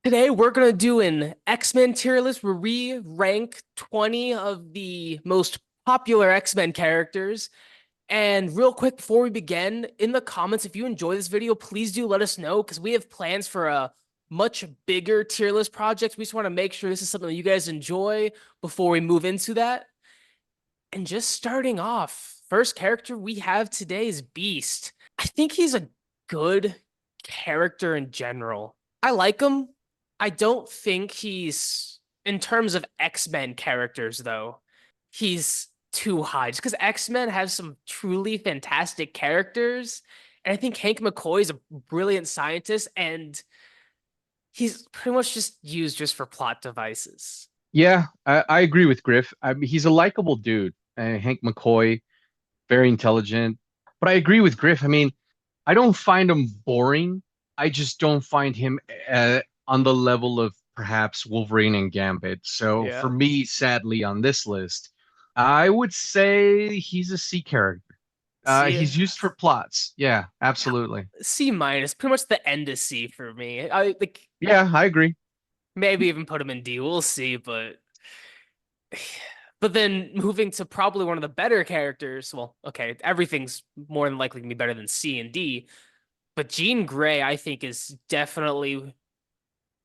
Today we're gonna do an X-Men tier list where we rank 20 of the most popular X-Men characters. And real quick before we begin, in the comments, if you enjoy this video, please do let us know because we have plans for a much bigger tier list project. We just want to make sure this is something that you guys enjoy before we move into that. And just starting off, first character we have today is Beast. I think he's a good character in general. I like him. I don't think he's, in terms of X-Men characters, though, he's too high. Just because X-Men have some truly fantastic characters. And I think Hank McCoy is a brilliant scientist, and he's pretty much just used just for plot devices. Yeah, I agree with Griff. I mean, he's a likable dude. Hank McCoy, very intelligent. But I agree with Griff. I mean, I don't find him boring. I just don't find him on the level of perhaps Wolverine and Gambit. So for Yeah. me, sadly, on this list, I would say he's a C character. See, He's used for plots. Yeah, absolutely. C minus, pretty much the end of C for me. I like Yeah, I agree. maybe even put him in D. We'll see, but then moving to probably one of the better characters. Well, okay, everything's more than likely gonna be better than C and D. But Jean Grey, I think, is definitely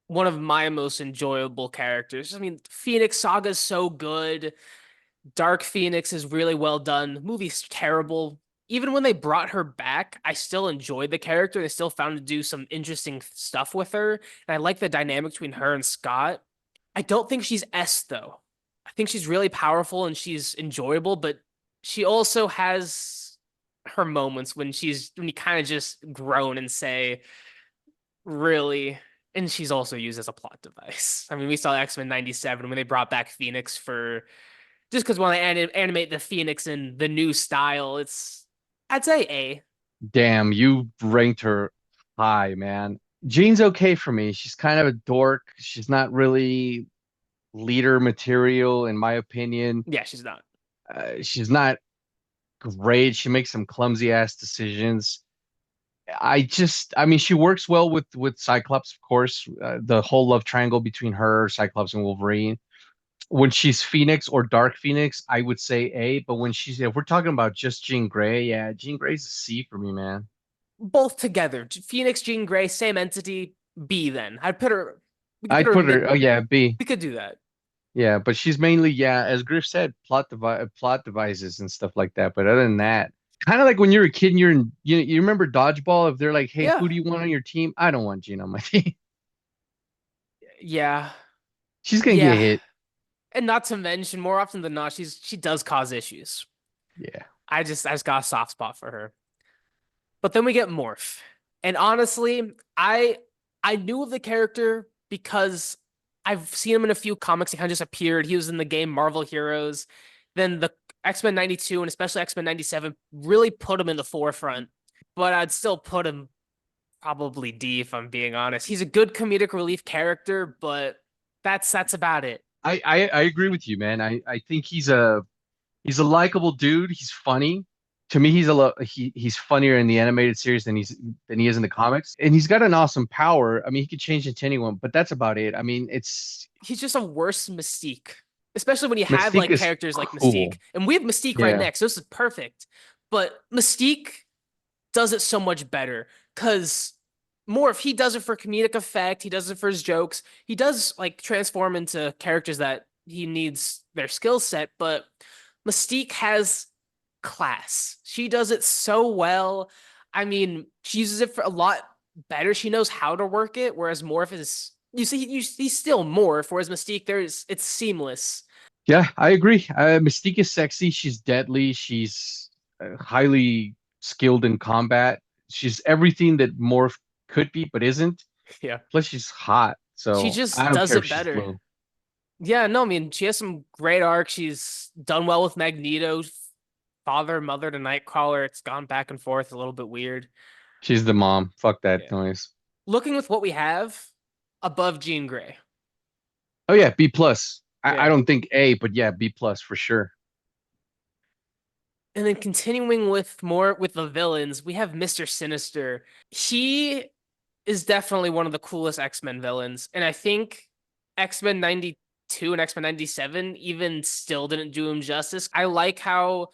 one of my most enjoyable characters. I mean, Phoenix Saga is so good. Dark Phoenix is really well done. The movie's terrible. Even when they brought her back, I still enjoyed the character. They still found to do some interesting stuff with her. And I like the dynamic between her and Scott. I don't think she's S though. I think she's really powerful and she's enjoyable, but she also has her moments when you kind of just groan and say, really. And she's also used as a plot device. I mean, we saw X-Men 97 when they brought back Phoenix for just because when they animate the Phoenix in the new style, it's I'd say A. Damn, you ranked her high, man. Jean's okay for me. She's kind of a dork. She's not really leader material, in my opinion. Yeah, she's not. She's not great. She makes some clumsy ass decisions. I mean, she works well with Cyclops, of course. The whole love triangle between her, Cyclops, and Wolverine. When she's Phoenix or Dark Phoenix, I would say A. But if we're talking about just Jean Grey, yeah, Jean Grey's a C for me, man. Both together. Phoenix, Jean Grey, same entity. B then. I'd put her. We could put I'd her in put mid. her, oh yeah, B. We could do that. Yeah, but she's mainly, yeah, as Griff said, plot devices and stuff like that. But other than that, kind of like when you're a kid and you remember dodgeball. If they're like, hey, Yeah. who do you want on your team? I don't want Jean on my team. Yeah. She's gonna get Yeah. hit. And not to mention, more often than not, she does cause issues. Yeah. I just got a soft spot for her. But then we get Morph. And honestly, I knew of the character because I've seen him in a few comics. He kind of just appeared. He was in the game Marvel Heroes. Then the X-Men 92 and especially X-Men 97 really put him in the forefront. But I'd still put him probably D if I'm being honest. He's a good comedic relief character, but that's about it. I agree with you, man. I think he's a likable dude. He's funny. To me, he's funnier in the animated series than he is in the comics. And he's got an awesome power. I mean, he could change into anyone, but that's about it. I mean, it's He's just a worse Mystique. Especially when you have Mystique like is characters like Mystique. cool. And we have Mystique right Yeah. next. So this is perfect. But Mystique does it so much better because more if he does it for comedic effect, he does it for his jokes. He does like transform into characters that he needs their skill set, but Mystique has class. She does it so well. I mean, she uses it for a lot better. She knows how to work it, whereas Morph is he's still Morph, whereas Mystique it's seamless. Yeah, I agree. Mystique is sexy. She's deadly. She's highly skilled in combat. She's everything that Morph could be, but isn't. Yeah. Plus, she's hot. She So I just don't does care if it she's better. blue. Yeah, no, I mean, she has some great arc. She's done well with Magneto, father, mother to Nightcrawler. It's gone back and forth a little bit weird. She's the mom. Fuck that Yeah. noise. Looking with what we have above Jean Grey. Oh yeah, B plus. I Yeah. don't think A, but yeah, B plus for sure. And then continuing with more with the villains, we have Mr. Sinister. He is definitely one of the coolest X-Men villains. And I think X-Men 92 and X-Men 97 even still didn't do him justice. I like how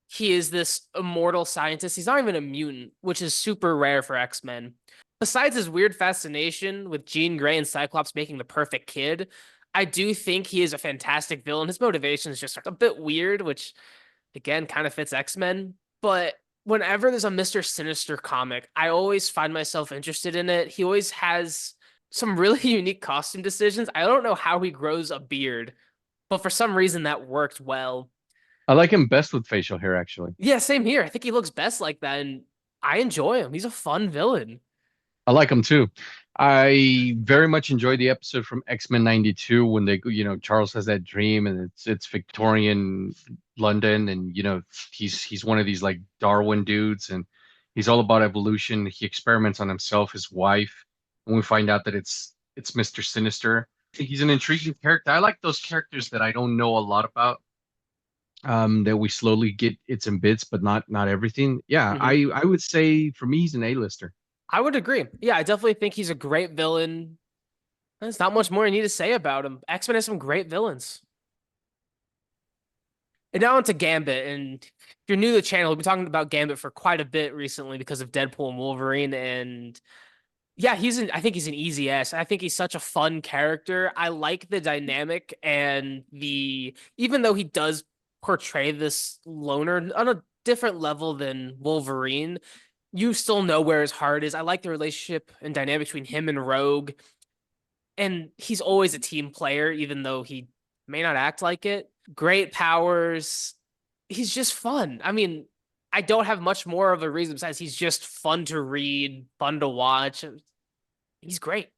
he is this immortal scientist. He's not even a mutant, which is super rare for X-Men. Besides his weird fascination with Jean Grey and Cyclops making the perfect kid, I do think he is a fantastic villain. His motivation is just a bit weird, which again kind of fits X-Men. But whenever there's a Mr. Sinister comic, I always find myself interested in it. He always has some really unique costume decisions. I don't know how he grows a beard, but for some reason that worked well. I like him best with facial hair, actually. Yeah, same here. I think he looks best like that, and I enjoy him. He's a fun villain. I like him too. I very much enjoyed the episode from X-Men 92 when Charles has that dream and it's Victorian London and he's one of these like Darwin dudes and he's all about evolution. He experiments on himself, his wife, and we find out that it's Mr. Sinister. I think he's an intriguing character. I like those characters that I don't know a lot about, that we slowly get it's in bits, but not everything. Yeah, Hmm. I would say for me he's an A-lister. I would agree. Yeah, I definitely think he's a great villain. There's not much more I need to say about him. X-Men has some great villains. And now onto Gambit. And if you're new to the channel, we've been talking about Gambit for quite a bit recently because of Deadpool and Wolverine. And yeah, I think he's an easy S. I think he's such a fun character. I like the dynamic and even though he does portray this loner on a different level than Wolverine, you still know where his heart is. I like the relationship and dynamic between him and Rogue. And he's always a team player, even though he may not act like it. Great powers. He's just fun. I mean, I don't have much more of a reason besides he's just fun to read, fun to watch. He's great.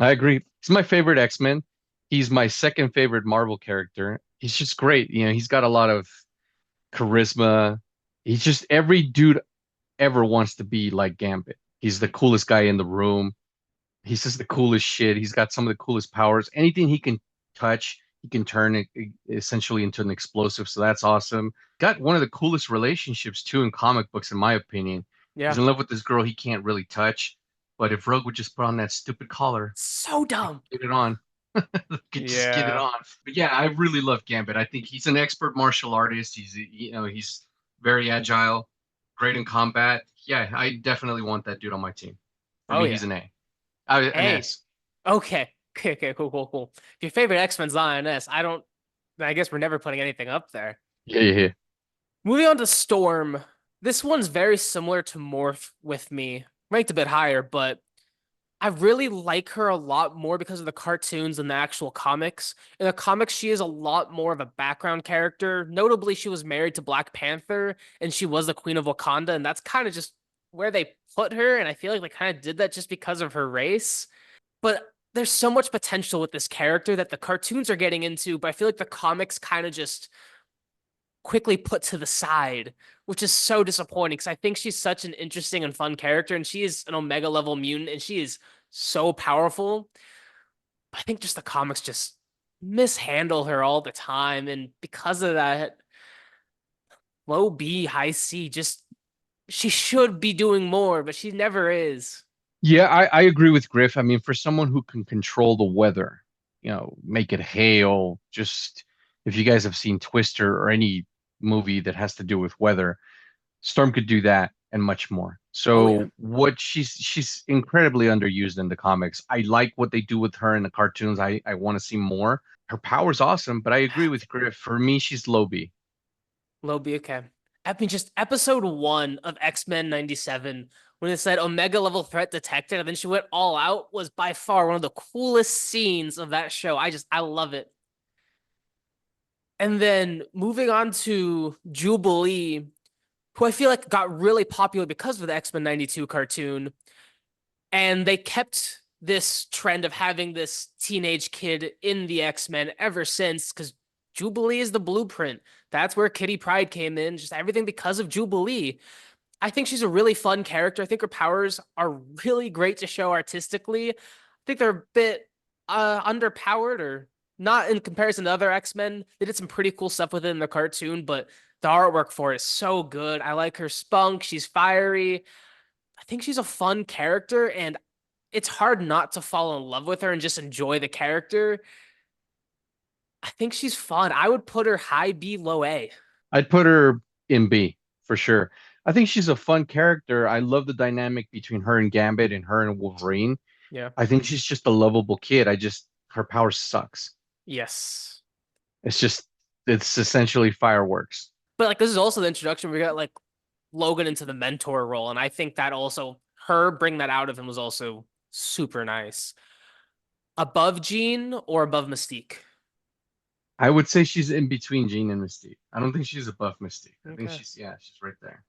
I agree. He's my favorite X-Men. He's my second favorite Marvel character. He's just great. He's got a lot of charisma. He's just every dude ever wants to be like Gambit. He's the coolest guy in the room. He's just the coolest shit. He's got some of the coolest powers. Anything he can touch, he can turn it essentially into an explosive. So that's awesome. Got one of the coolest relationships too in comic books, in my opinion. He's Yeah. in love with this girl he can't really touch. But if Rogue would just put on that stupid collar, So they dumb. could get it on. Could just get it Yeah. on. But yeah, I really love Gambit. I think he's an expert martial artist. He's very agile, great in combat. Yeah, I definitely want that dude on my team. For Oh me, he's yeah. an A. An Hey. S. Okay. Okay, okay, cool, cool, cool. If your favorite X-Men's INS, I guess we're never putting anything up there. Yeah, yeah, yeah. Moving on to Storm. This one's very similar to Morph with me, ranked a bit higher, but I really like her a lot more because of the cartoons and the actual comics. In the comics, she is a lot more of a background character. Notably, she was married to Black Panther and she was the Queen of Wakanda, and that's kind of just where they put her. And I feel like they kind of did that just because of her race. But there's so much potential with this character that the cartoons are getting into, but I feel like the comics kind of just quickly put to the side, which is so disappointing because I think she's such an interesting and fun character, and she is an Omega level mutant, and she is so powerful. I think just the comics just mishandle her all the time, and because of that, low B, high C, just she should be doing more, but she never is. Yeah, I agree with Griff. I mean, for someone who can control the weather, make it hail, just if you guys have seen Twister or any movie that has to do with weather, Storm could do that and much more. Oh yeah. So what she's incredibly underused in the comics. I like what they do with her in the cartoons. I want to see more. Her power's awesome, but I agree with Griff. For me, she's low B. Low B, okay. I mean, just episode one of X-Men 97, when it said Omega level threat detected, and then she went all out, was by far one of the coolest scenes of that show. I love it. And then moving on to Jubilee, who I feel like got really popular because of the X-Men 92 cartoon. And they kept this trend of having this teenage kid in the X-Men ever since, because Jubilee is the blueprint. That's where Kitty Pryde came in, just everything because of Jubilee. I think she's a really fun character. I think her powers are really great to show artistically. I think they're a bit underpowered or not in comparison to other X-Men. They did some pretty cool stuff with it in the cartoon, but the artwork for it is so good. I like her spunk. She's fiery. I think she's a fun character, and it's hard not to fall in love with her and just enjoy the character. I think she's fun. I would put her high B, low A. I'd put her in B for sure. I think she's a fun character. I love the dynamic between her and Gambit and her and Wolverine. Yeah. I think she's just a lovable kid. Her power sucks. Yes. It's just, it's essentially fireworks. But like this is also the introduction. We got like Logan into the mentor role, and I think that also her bring that out of him was also super nice. Above Jean or above Mystique? I would say she's in between Jean and Mystique. I don't think she's above Mystique. I think Okay. yeah, she's right there.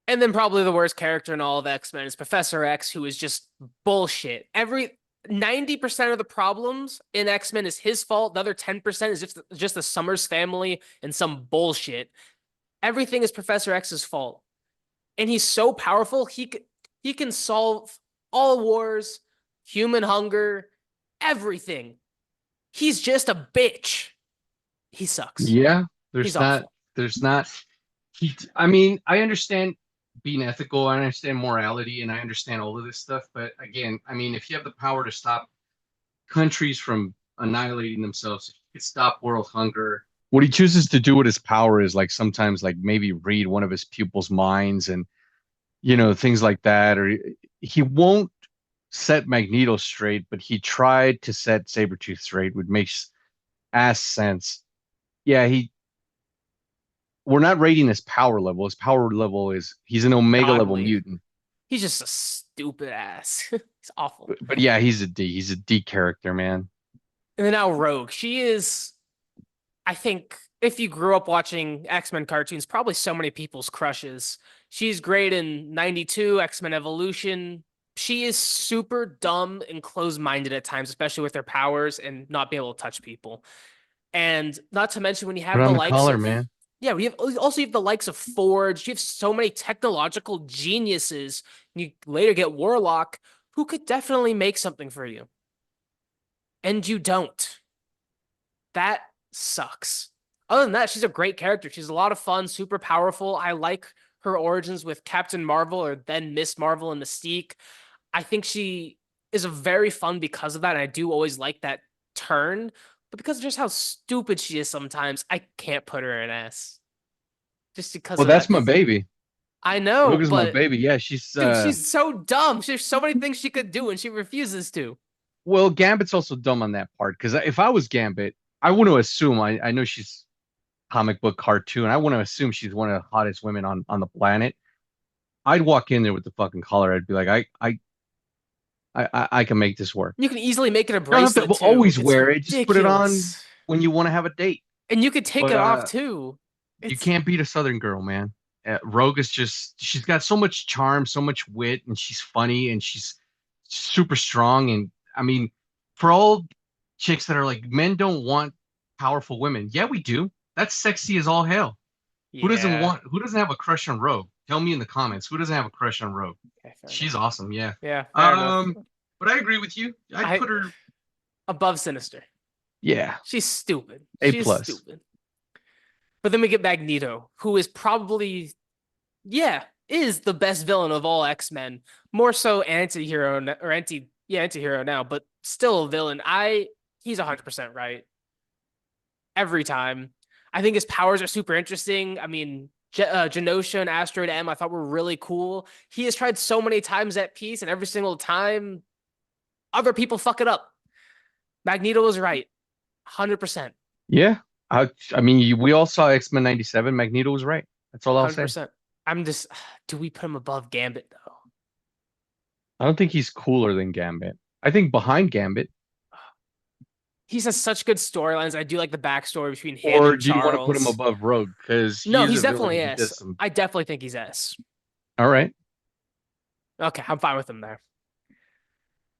And then probably the worst character in all of X-Men is Professor X, who is just bullshit. Every 90% of the problems in X-Men is his fault. The other 10% is just the Summers family and some bullshit. Everything is Professor X's fault. And he's so powerful, he can solve all wars, human hunger, everything. He's just a bitch. He sucks. Yeah, He's awful. there's not, I mean, I understand being ethical, I understand morality, and I understand all of this stuff. But again, I mean, if you have the power to stop countries from annihilating themselves, if you could stop world hunger, what he chooses to do with his power is like sometimes like maybe read one of his pupils' minds and things like that. Or he won't set Magneto straight, but he tried to set Sabretooth straight, which makes ass sense. Yeah, we're not rating his power level. His power level is he's an Omega level Godly. mutant. He's just a stupid ass. He's awful. But yeah, he's a D. He's a D character, man. And then now Rogue. She is, I think, if you grew up watching X-Men cartoons, probably so many people's crushes. She's great in 92, X-Men Evolution. She is super dumb and closed-minded at times, especially with her powers and not being able to touch people. And not to mention when you Put have the on the likes collar, of, man. yeah, we have also you have the likes of Forge. You have so many technological geniuses. You later get Warlock, who could definitely make something for you, and you don't. That sucks. Other than that, she's a great character. She's a lot of fun, super powerful. I like her origins with Captain Marvel or then Miss Marvel and Mystique. I think she is a very fun because of that. And I do always like that turn. But because of just how stupid she is sometimes, I can't put her in S. Just because Well, of that. that's my baby. I know, Rogue is my but baby. Yeah, she's dude, she's so dumb. There's so many things she could do and she refuses to. well, Gambit's also dumb on that part because if I was Gambit, I want to assume I know she's comic book cartoon. I want to assume she's one of the hottest women on the planet. I'd walk in there with the fucking collar. I'd be like, I can make this work. You can easily make it a You don't have bracelet to too. always It's wear it. Just put it on ridiculous. when you want to have a date. And you could take But it off too. you It's can't beat a Southern girl, man. Rogue is just she's got so much charm, so much wit, and she's funny and she's super strong. And I mean, for all chicks that are like, men don't want powerful women. Yeah, we do. That's sexy as all hell. yeah. Who doesn't have a crush on Rogue? Tell me in the comments. Who doesn't have a crush on Rogue? Okay, fair She's enough. awesome, yeah. Yeah, fair enough. Um, but I agree with you. I'd I put her, above Sinister. yeah, She's stupid. A She is plus. stupid. But then we get Magneto, who is probably, yeah, is the best villain of all X-Men. More so anti-hero or anti-hero now, but still a villain. He's 100% right every time. I think his powers are super interesting. I mean, Genosha and Asteroid M, I thought were really cool. He has tried so many times at peace, and every single time, other people fuck it up. Magneto was right, 100%, Yeah. I mean, we all saw X-Men 97. Magneto was right. That's all I'll say. 100%. I'm just, do we put him above Gambit though? I don't think he's cooler than Gambit. I think behind Gambit, He has such good storylines. I do like the backstory between him or and do you want to put him Charles. above Rogue? Because he No, is he's a villain definitely and he S. does some. I definitely think he's S. All right. Okay, I'm fine with him there.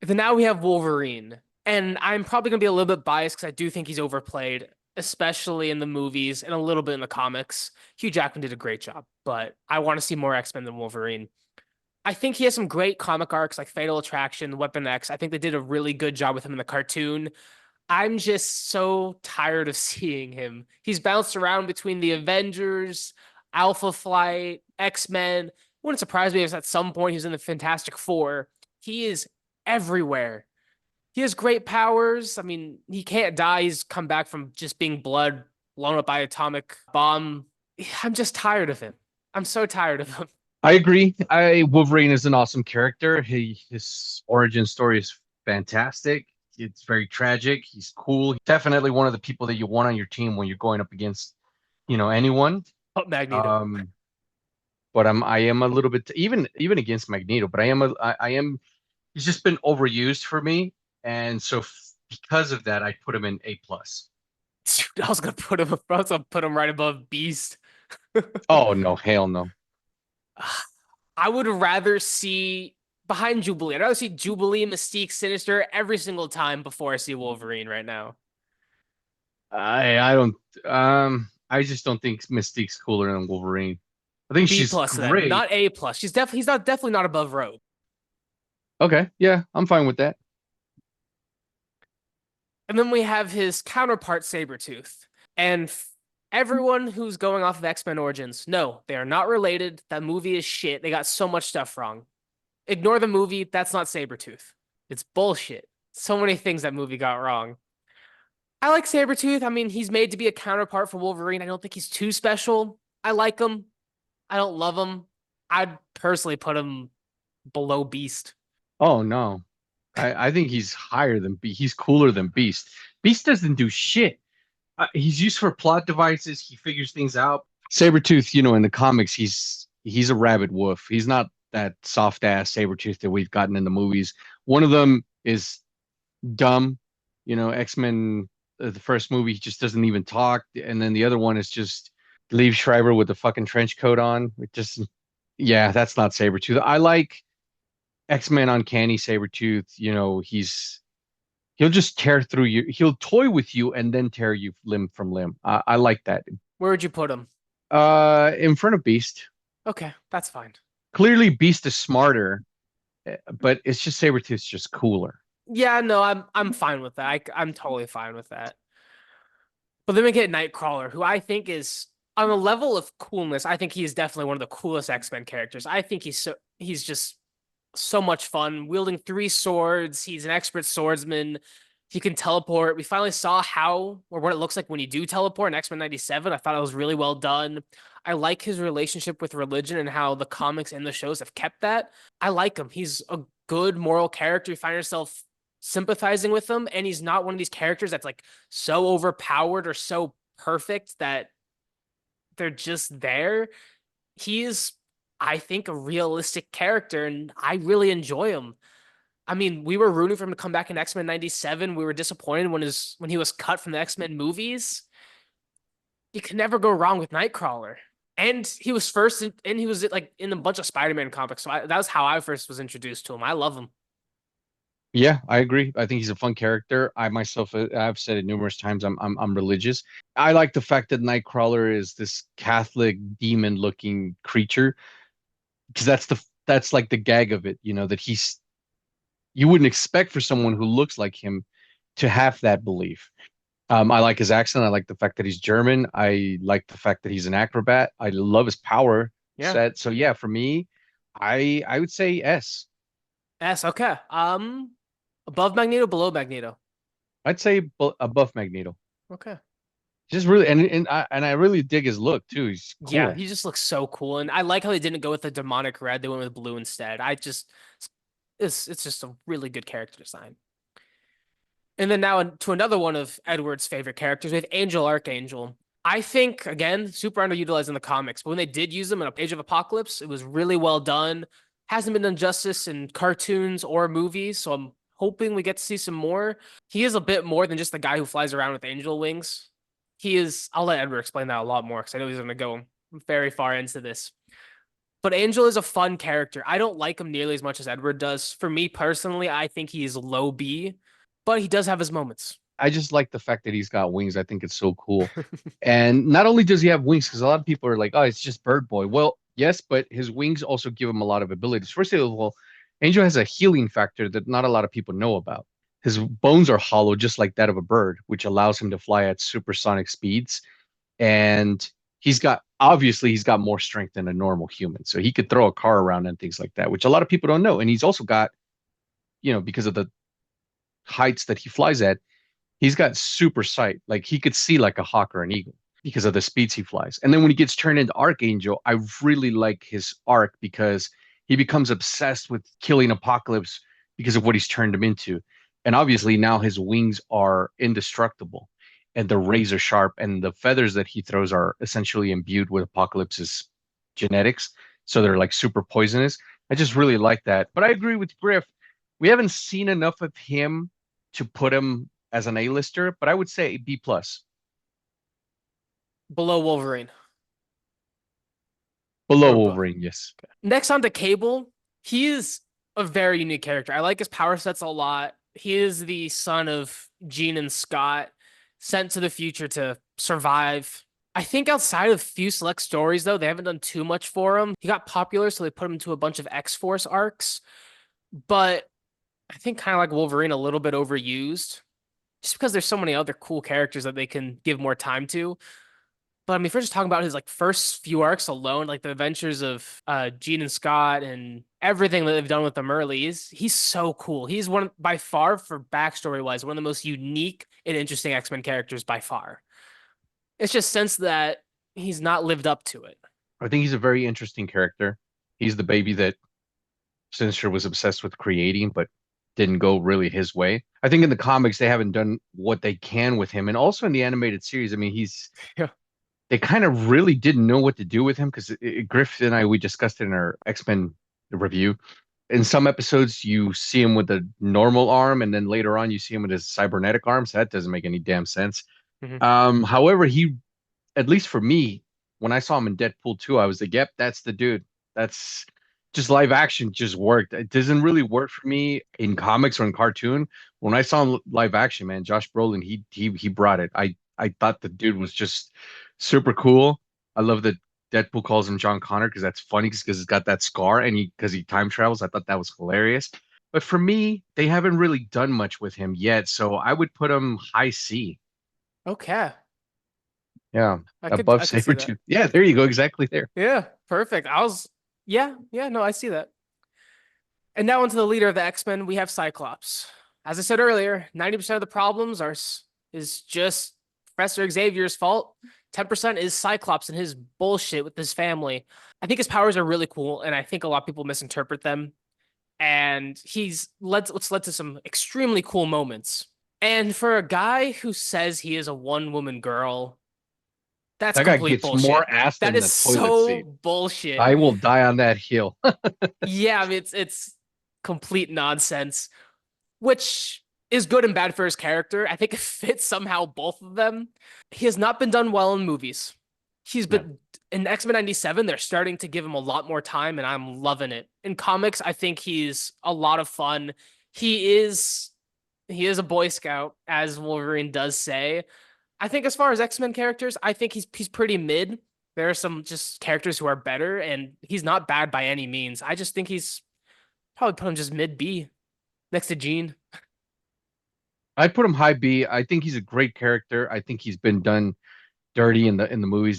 Then now we have Wolverine. And I'm probably going to be a little bit biased because I do think he's overplayed, especially in the movies and a little bit in the comics. Hugh Jackman did a great job, but I want to see more X-Men than Wolverine. I think he has some great comic arcs like Fatal Attraction, Weapon X. I think they did a really good job with him in the cartoon. I'm just so tired of seeing him. He's bounced around between the Avengers, Alpha Flight, X-Men. Wouldn't surprise me if at some point he was in the Fantastic Four. He is everywhere. He has great powers. I mean, he can't die. He's come back from just being blood blown up by atomic bomb. I'm just tired of him. I'm so tired of him. I agree. I Wolverine is an awesome character. His origin story is fantastic. It's very tragic. He's cool. Definitely one of the people that you want on your team when you're going up against, anyone. Oh, Magneto. Um, but I am a little bit even against Magneto, but I am he's just been overused for me, and so because of that, I put him in A plus. I was gonna put him right above Beast. Oh no, hell no. I would rather see behind Jubilee. I'd rather see Jubilee, Mystique, Sinister every single time before I see Wolverine right now. I don't I just don't think Mystique's cooler than Wolverine. I think B she's plus then, great. not A plus. He's not definitely not above Rogue. Okay, yeah, I'm fine with that. And then we have his counterpart Sabretooth. And everyone who's going off of X-Men Origins, no, they are not related. That movie is shit. They got so much stuff wrong. Ignore the movie. That's not Sabretooth. It's bullshit. So many things that movie got wrong. I like Sabretooth. I mean, he's made to be a counterpart for Wolverine. I don't think he's too special. I like him. I don't love him. I'd personally put him below Beast. Oh no. I think he's higher than he's cooler than Beast. Beast doesn't do shit. He's used for plot devices. He figures things out. Sabretooth, in the comics, he's a rabbit wolf. He's not that soft ass Sabretooth that we've gotten in the movies. One of them is dumb. X-Men, the first movie, he just doesn't even talk. And then the other one is just Liev Schreiber with the fucking trench coat on. It just, yeah, that's not Sabretooth. I like X-Men Uncanny Sabretooth. He'll just tear through you. He'll toy with you and then tear you limb from limb. I like that. Where would you put him? In front of Beast. Okay, that's fine. Clearly, Beast is smarter, but it's just Sabretooth's just cooler. Yeah, no, I'm fine with that. I'm totally fine with that. But then we get Nightcrawler, who I think is on a level of coolness. I think he is definitely one of the coolest X-Men characters. I think he's just so much fun wielding three swords. He's an expert swordsman. He can teleport. We finally saw how or what it looks like when you do teleport in X-Men 97. I thought it was really well done. I like his relationship with religion and how the comics and the shows have kept that. I like him. He's a good moral character. You find yourself sympathizing with him, and he's not one of these characters that's like so overpowered or so perfect that they're just there. He is, I think, a realistic character, and I really enjoy him. I mean, we were rooting for him to come back in X-Men 97. We were disappointed when he was cut from the X-Men movies. You can never go wrong with Nightcrawler. And he was and he was like in a bunch of Spider-Man comics. So that was how I first was introduced to him. I love him. Yeah, I agree. I think he's a fun character. I myself, I've said it numerous times. I'm religious. I like the fact that Nightcrawler is this Catholic demon-looking creature because that's like the gag of it. That you wouldn't expect for someone who looks like him to have that belief. I like his accent. I like the fact that he's German. I like the fact that he's an acrobat. I love his power Yeah. set. So yeah, for me, I would say S. S. Okay. Above Magneto, below Magneto. I'd say above Magneto. Okay. Just really and I really dig his look too. He's Yeah, cool. he just looks so cool, and I like how they didn't go with the demonic red. They went with blue instead. It's just a really good character design. And then now to another one of Edward's favorite characters, we have Angel Archangel. I think again, super underutilized in the comics, but when they did use him in Age of Apocalypse, it was really well done. Hasn't been done justice in cartoons or movies, so I'm hoping we get to see some more. He is a bit more than just the guy who flies around with angel wings. He is. I'll let Edward explain that a lot more because I know he's going to go very far into this. But Angel is a fun character. I don't like him nearly as much as Edward does. For me personally, I think he is low B, but he does have his moments. I just like the fact that he's got wings. I think it's so cool. And not only does he have wings, because a lot of people are like, "Oh, it's just Bird Boy." Well, yes, but his wings also give him a lot of abilities. First of all, Angel has a healing factor that not a lot of people know about. His bones are hollow, just like that of a bird, which allows him to fly at supersonic speeds. And he's got more strength than a normal human, so he could throw a car around and things like that, which a lot of people don't know. And he's also got because of the heights that he flies at, he's got super sight. Like he could see like a hawk or an eagle because of the speeds he flies. And then when he gets turned into Archangel, I really like his arc because he becomes obsessed with killing Apocalypse because of what he's turned him into. And obviously now his wings are indestructible and they're razor sharp, and the feathers that he throws are essentially imbued with Apocalypse's genetics. So they're like super poisonous. I just really like that. But I agree with Griff. We haven't seen enough of him to put him as an A-lister, but I would say B plus. Below Wolverine Below or above. Wolverine, yes. Next on to Cable. He is a very unique character. I like his power sets a lot. He is the son of Jean and Scott, sent to the future to survive. I think outside of few select stories, though, they haven't done too much for him. He got popular, so they put him into a bunch of X-Force arcs. But I think kind of like Wolverine, a little bit overused, just because there's so many other cool characters that they can give more time to. But I mean, if we're just talking about his like first few arcs alone, like the adventures of Gene and Scott and everything that they've done with him early, he's so cool. He's one by far, for backstory wise, one of the most unique and interesting X-Men characters by far. It's just sense that he's not lived up to it. I think he's a very interesting character. He's the baby that Sinister was obsessed with creating, but didn't go really his way. I think in the comics they haven't done what they can with him, and also in the animated series. I mean, Yeah. they kind of really didn't know what to do with him because Griff and I we discussed it in our X-Men review. In some episodes, you see him with a normal arm, and then later on, you see him with his cybernetic arms. That doesn't make any damn sense. Mhm. However, at least for me, when I saw him in Deadpool 2, I was like, yep, that's the dude. That's just live action just worked. It doesn't really work for me in comics or in cartoon. When I saw him live action, man, Josh Brolin, he brought it. I thought the dude was just super cool. I love that Deadpool calls him John Connor because that's funny because he's got that scar and he time travels. I thought that was hilarious. But for me, they haven't really done much with him yet, so I would put him high C. Okay. Yeah, I could above I could see that. Sabretooth. Yeah, there you go, exactly there. Yeah, perfect. Yeah, no, I see that. And now onto the leader of the X-Men, we have Cyclops. As I said earlier, 90% of the problems is just Professor Xavier's fault. 10% is Cyclops and his bullshit with his family. I think his powers are really cool, and I think a lot of people misinterpret them. And he's led what's led to some extremely cool moments. And for a guy who says he is a one-woman girl, that's That guy complete gets more bullshit. ass That than is the toilet so seat. bullshit. I will die on that hill. Yeah, I mean, it's complete nonsense, which is good and bad for his character. I think it fits somehow both of them. He has not been done well in movies. He's No. been in X-Men 97, they're starting to give him a lot more time, and I'm loving it. In comics, I think he's a lot of fun. He is he is a Boy Scout, as Wolverine does say. I think as far as X-Men characters, I think he's pretty mid. There are some just characters who are better, and he's not bad by any means. I just think he's probably put him just mid B next to Jean. I'd put him high B. I think he's a great character. I think he's been done dirty in the movies.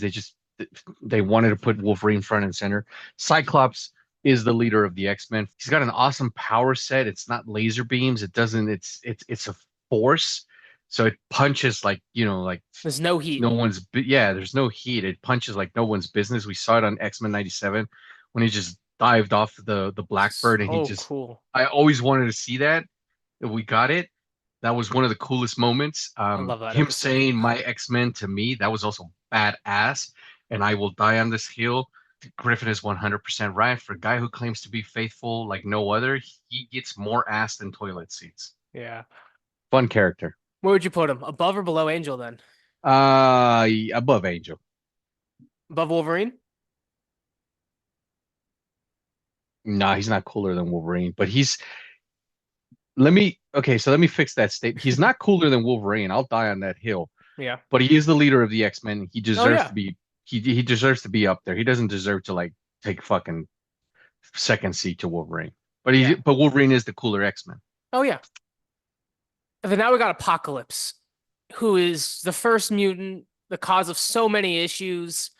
They wanted to put Wolverine front and center. Cyclops is the leader of the X-Men. He's got an awesome power set. It's not laser beams. It doesn't. It's a force. So it punches like like There's no heat. no one's. Yeah, there's no heat. It punches like no one's business. We saw it on X-Men '97 when he just dived off the Blackbird and he So just. cool. I always wanted to see that. We got it. That was one of the coolest moments. I love that Him episode. saying "my X-Men" to me, that was also badass. And I will die on this hill. Griffin is 100% right. For a guy who claims to be faithful like no other, he gets more ass than toilet seats. Yeah. Fun character. Where would you put him? Above or below Angel then? Above Angel. Above Wolverine? Nah, he's not cooler than Wolverine, but he's let me fix that statement. He's not cooler than Wolverine. I'll die on that hill. Yeah. But he is the leader of the X-Men. He Oh deserves to yeah. be he deserves to be up there. He doesn't deserve to like take fucking second seat to Wolverine. Yeah. But Wolverine is the cooler X-Men. Oh yeah. And then now we got Apocalypse, who is the first mutant, the cause of so many issues,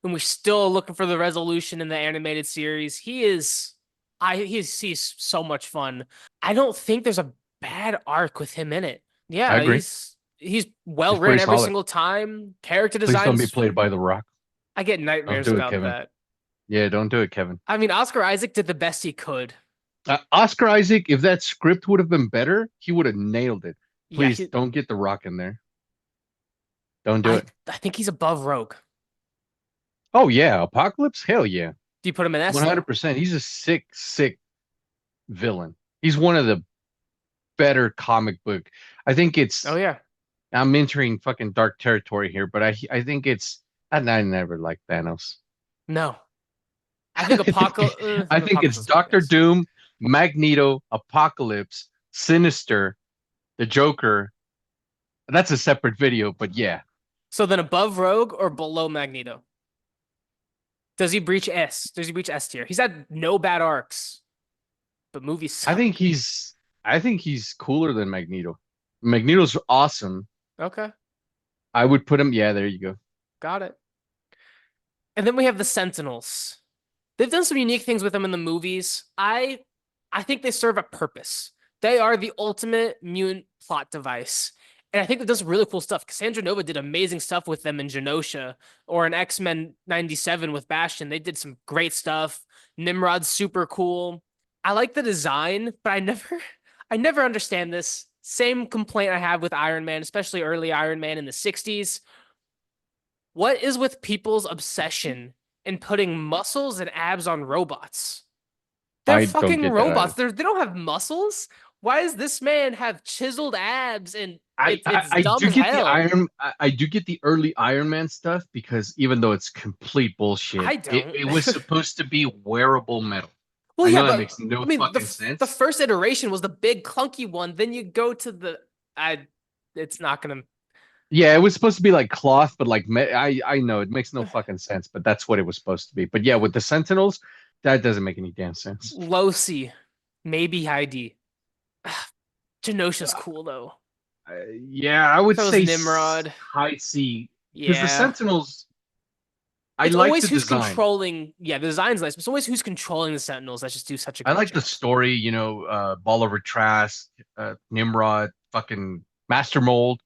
and we're still looking for the resolution in the animated series. He's so much fun. I don't think there's a bad arc with him in it. I Yeah, agree. he's well He's written pretty every solid. single time. Character Please don't be designs, played by The Rock. I get Don't nightmares do it, about Kevin. that. Yeah, don't do it, Kevin. I mean, Oscar Isaac did the best he could. Oscar Isaac, if that script would have been better, he would have nailed it. Yeah, Please don't get The Rock in there. Don't do I it. I think he's above Rogue. Oh yeah, Apocalypse? Hell yeah. Do you put him in S though? 100%. He's a sick, sick villain. He's one of the better comic book. I think Oh it's yeah. I'm entering fucking dark territory here, but I think it's I never liked Thanos. No. I think I think I think Apocalypse it's is good, Doctor yes. Doom, Magneto, Apocalypse, Sinister, the Joker. That's a separate video, but yeah. So then above Rogue or below Magneto? Does he breach S? Does he breach S tier? He's had no bad arcs, but movies I think suck. he's I think he's cooler than Magneto. Magneto's awesome. Okay, I would put him, yeah, there you go. got it. And then we have the Sentinels. They've done some unique things with them in the movies. I think they serve a purpose. They are the ultimate mutant plot device. And I think that does really cool stuff. Cassandra Nova did amazing stuff with them in Genosha or in X-Men 97 with Bastion. They did some great stuff. Nimrod's super cool. I like the design, but I never understand this. Same complaint I have with Iron Man, especially early Iron Man in the 60s. What is with people's obsession in putting muscles and abs on robots? They're I don't fucking get that robots. either. They don't have muscles. Why does this man have chiseled abs and I, I, it's I dumb do as get the hell. I do get the early Iron Man stuff because even though it's complete bullshit, I don't. it was supposed to be wearable metal. Well, I yeah, know that but makes no I mean fucking the sense. first iteration was the big clunky one. Then you go to the I it's not gonna Yeah, it was supposed to be like cloth, but like I know it makes no fucking sense, but that's what it was supposed to be. But yeah, with the Sentinels, that doesn't make any damn sense. low C, maybe high D. Genosha's cool though. Yeah, I would So is say Nimrod. high C because the Yeah. Sentinels, I It's like always the who's design. controlling. Yeah, the design's nice, but it's always who's controlling the Sentinels that just do such a I great like the job. story, Bolivar Trask, Nimrod, fucking Master Mold.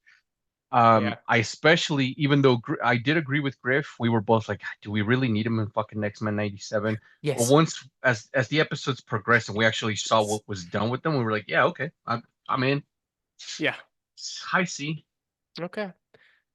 Yeah. I especially, even though I did agree with Griff, we were both like, do we really need him in fucking X-Men 97? But Yes. once, as the episodes progressed and we actually saw what was done with them, we were like, yeah, okay, I'm in. Yeah. High C. Okay.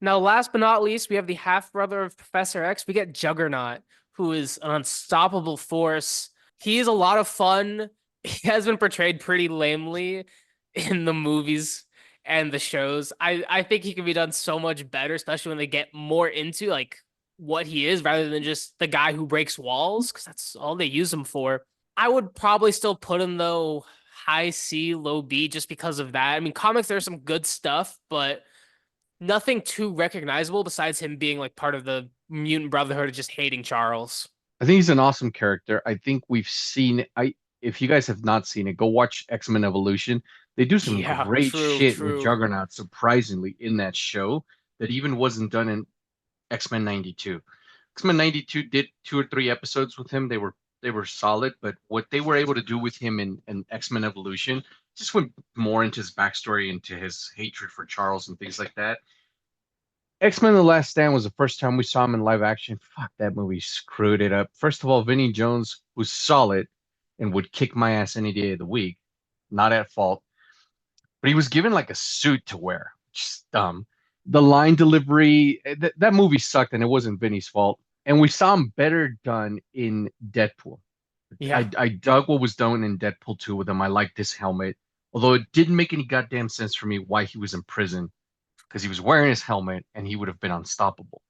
Now, last but not least, we have the half brother of Professor X. We get Juggernaut, who is an unstoppable force. He is a lot of fun. He has been portrayed pretty lamely in the movies and the shows. I think he can be done so much better, especially when they get more into like what he is rather than just the guy who breaks walls, because that's all they use him for. I would probably still put him though high C, low B, just because of that. I mean, comics, there's some good stuff, but nothing too recognizable besides him being like part of the mutant brotherhood of just hating Charles. I think he's an awesome character. I think we've seen, if you guys have not seen it, go watch X-Men Evolution. They do some Yeah, great true, shit with true. Juggernaut, surprisingly, in that show that even wasn't done in X-Men 92. X-Men 92 did 2 or 3 episodes with him. They were solid, but what they were able to do with him in X-Men Evolution just went more into his backstory, into his hatred for Charles and things like that. X-Men: The Last Stand was the first time we saw him in live action. Fuck, that movie screwed it up. First of all, Vinnie Jones was solid and would kick my ass any day of the week. Not at fault. But he was given like a suit to wear, which is dumb. The line delivery, that movie sucked, and it wasn't Vinny's fault. And we saw him better done in Deadpool. Yeah. I dug what was done in Deadpool 2 with him. I liked his helmet, although it didn't make any goddamn sense for me why he was in prison because he was wearing his helmet and he would have been unstoppable.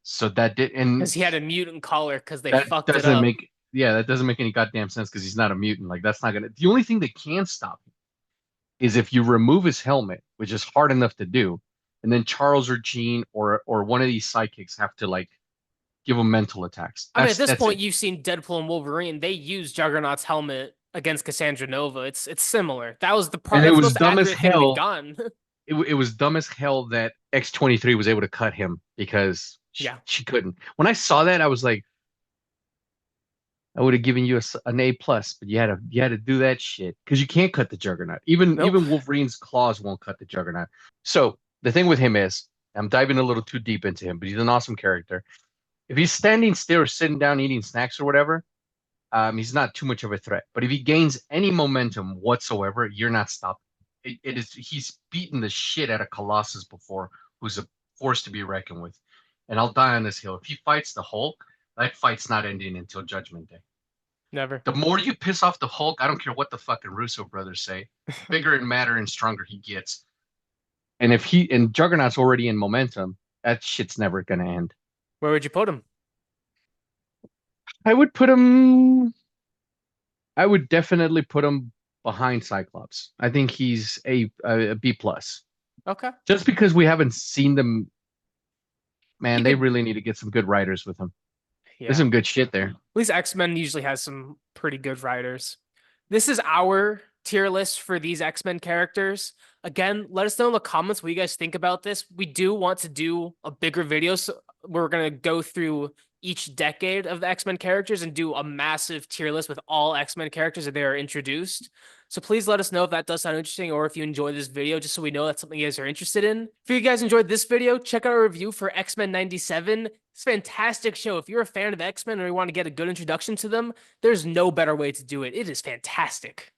So that did, and Because he had a mutant collar because they that fucked it doesn't up. make, yeah, that doesn't make any goddamn sense because he's not a mutant. Like that's not gonna. The only thing that can stop him is if you remove his helmet, which is hard enough to do, and then Charles or Jean or one of these psychics have to like give him mental attacks. I mean, at this That's point, it. you've seen Deadpool and Wolverine. They use Juggernaut's helmet against Cassandra Nova. It's similar. That was the part. And it That's the was most dumb as accurate thing we've hell. gotten. It was dumb as hell that X-23 was able to cut him because Yeah. she couldn't. When I saw that, I was like, I would have given you an A plus, but you had to do that shit because you can't cut the Juggernaut. Even Nope. even Wolverine's claws won't cut the Juggernaut. So the thing with him is, I'm diving a little too deep into him, but he's an awesome character. If he's standing still or sitting down eating snacks or whatever, he's not too much of a threat. But if he gains any momentum whatsoever, you're not stopping. It is he's beaten the shit out of Colossus before, who's a force to be reckoned with. And I'll die on this hill. If he fights the Hulk, that fight's not ending until Judgment Day. Never. The more you piss off the Hulk, I don't care what the fucking Russo brothers say, bigger and madder and stronger he gets. And if he and Juggernaut's already in momentum, that shit's never gonna end. Where would you put him? I would put him. I would definitely put him behind Cyclops. I think he's a B plus. Okay. Just because we haven't seen them, He man, they could, really need to get some good writers with him. There's yeah. some good shit there. At least X-Men usually has some pretty good writers. This is our tier list for these X-Men characters. Again, let us know in the comments what you guys think about this. We do want to do a bigger video, so we're going to go through each decade of the X-Men characters and do a massive tier list with all X-Men characters that they are introduced. So please let us know if that does sound interesting or if you enjoy this video, just so we know that's something you guys are interested in. If you guys enjoyed this video, check out our review for X-Men 97. It's a fantastic show. If you're a fan of X-Men or you want to get a good introduction to them, there's no better way to do it. It is fantastic.